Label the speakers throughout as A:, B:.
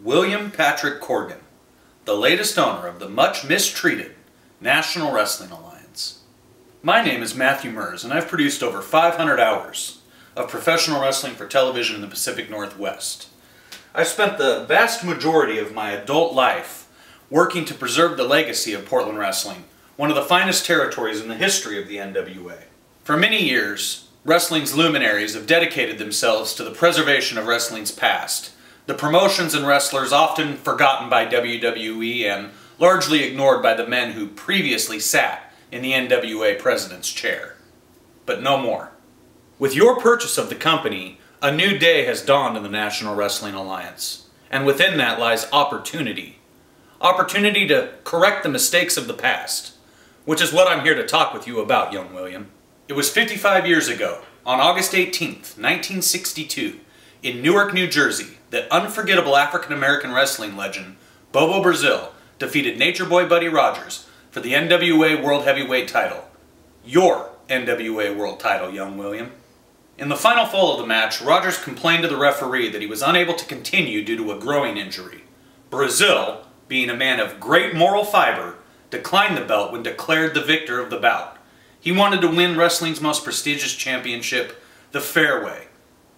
A: William Patrick Corgan, the latest owner of the much mistreated National Wrestling Alliance. My name is Matthew Mers, and I've produced over 500 hours of professional wrestling for television in the Pacific Northwest. I've spent the vast majority of my adult life working to preserve the legacy of Portland wrestling, one of the finest territories in the history of the NWA. For many years, wrestling's luminaries have dedicated themselves to the preservation of wrestling's past, the promotions and wrestlers often forgotten by WWE and largely ignored by the men who previously sat in the NWA President's chair. But no more. With your purchase of the company, a new day has dawned in the National Wrestling Alliance, and within that lies opportunity. Opportunity to correct the mistakes of the past, which is what I'm here to talk with you about, young William. It was 55 years ago, on August 18th, 1962, in Newark, New Jersey, that unforgettable African-American wrestling legend, Bobo Brazil, defeated Nature Boy Buddy Rogers for the NWA World Heavyweight title. Your NWA World title, young William. In the final fall of the match, Rogers complained to the referee that he was unable to continue due to a growing injury. Brazil, being a man of great moral fiber, declined the belt when declared the victor of the bout. He wanted to win wrestling's most prestigious championship, the fairway.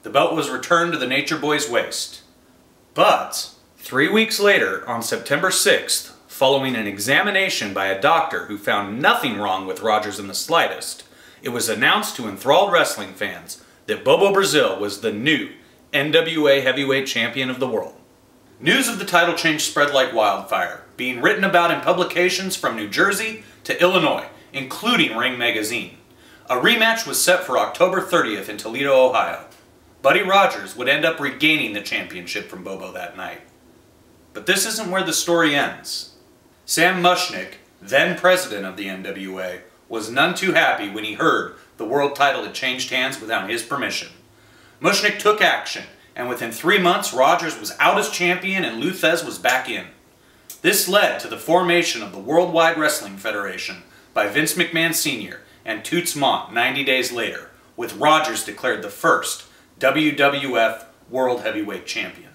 A: The belt was returned to the Nature Boy's waist. But 3 weeks later, on September 6th, following an examination by a doctor who found nothing wrong with Rogers in the slightest, it was announced to enthralled wrestling fans that Bobo Brazil was the new NWA Heavyweight Champion of the world. News of the title change spread like wildfire, being written about in publications from New Jersey to Illinois, including Ring Magazine. A rematch was set for October 30th in Toledo, Ohio. Buddy Rogers would end up regaining the championship from Bobo that night. But this isn't where the story ends. Sam Mushnick, then president of the NWA, was none too happy when he heard the world title had changed hands without his permission. Mushnick took action, and within 3 months Rogers was out as champion and Lou Thesz was back in. This led to the formation of the Worldwide Wrestling Federation by Vince McMahon Sr. and Toots Mondt 90 days later, with Rogers declared the first WWF World Heavyweight Champion.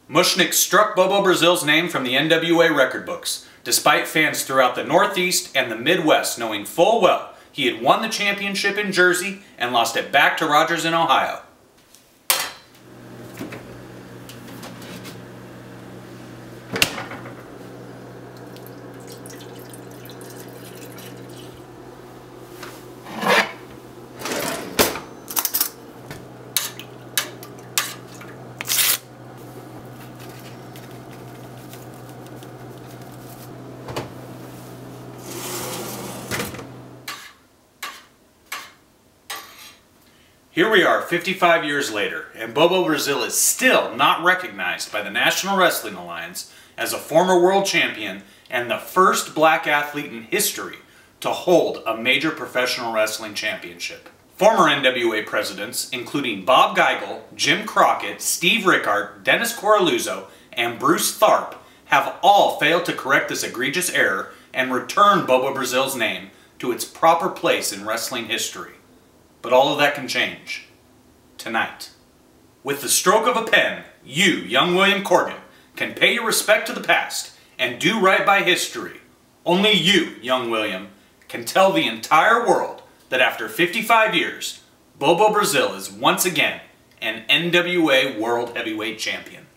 A: Mushnick struck Bobo Brazil's name from the NWA record books, despite fans throughout the Northeast and the Midwest knowing full well he had won the championship in Jersey and lost it back to Rogers in Ohio. Here we are 55 years later, and Bobo Brazil is still not recognized by the National Wrestling Alliance as a former world champion and the first black athlete in history to hold a major professional wrestling championship. Former NWA presidents, including Bob Geigel, Jim Crockett, Steve Rickard, Dennis Coralluzzo, and Bruce Tharpe, have all failed to correct this egregious error and return Bobo Brazil's name to its proper place in wrestling history. But all of that can change tonight. With the stroke of a pen, you, young William Corgan, can pay your respect to the past and do right by history. Only you, young William, can tell the entire world that after 55 years, Bobo Brazil is once again an NWA World Heavyweight Champion.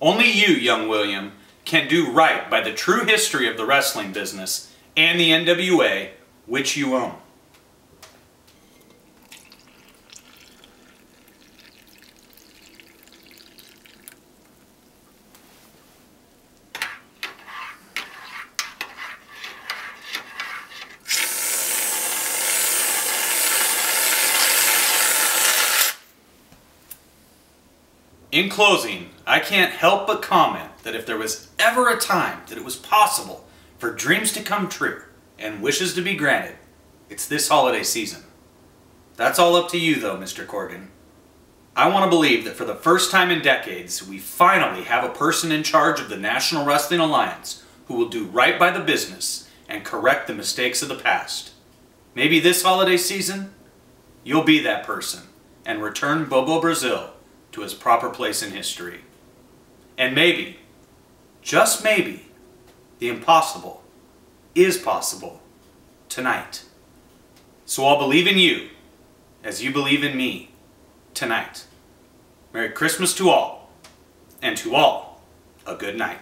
A: Only you, young William, can do right by the true history of the wrestling business and the NWA, which you own. In closing, I can't help but comment that if there was ever a time that it was possible for dreams to come true and wishes to be granted, it's this holiday season. That's all up to you though, Mr. Corgan. I want to believe that for the first time in decades, we finally have a person in charge of the National Wrestling Alliance who will do right by the business and correct the mistakes of the past. Maybe this holiday season, you'll be that person and return Bobo Brazil to his proper place in history. And maybe, just maybe, the impossible is possible tonight. So I'll believe in you as you believe in me tonight. Merry Christmas to all, and to all, a good night.